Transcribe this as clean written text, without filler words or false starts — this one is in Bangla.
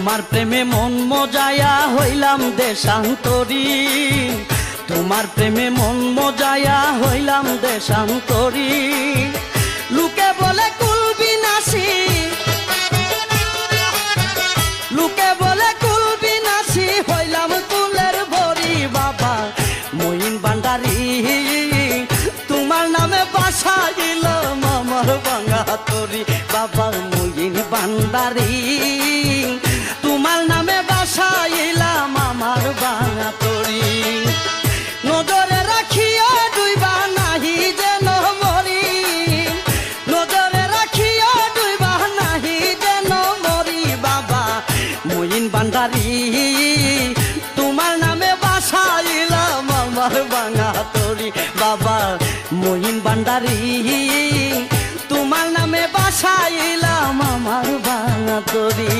তোমার প্রেমে মন মজায়া হইলাম দেশান্তরী, তোমার প্রেমে মন মজায়া হইলাম দেশান্তরী। লোকে বলে কুল বিনাশী, লোকে বলে কুল বিনাশী, হইলাম কুলের ভরি। বাবা মঈন ভান্ডারী, তোমার নামে বাসাইলাম আমার ভাঙা তরি। বাবা মঈন ভান্ডারী, তোমার নামে বাসাইলাম আমার ভাঙা তরি। নজরে রাখিও ডুইবা নাহি যেন মরি, নজরে রাখিও ডুইবা নাহি যেন মরি। বাবা মঈন ভান্ডারী, তোমার নামে বাসাইলাম আমার ভাঙা তরি। বাবা মঈন ভান্ডারী, তোমার নামে বাসাইলাম আমার ভাঙা তরি।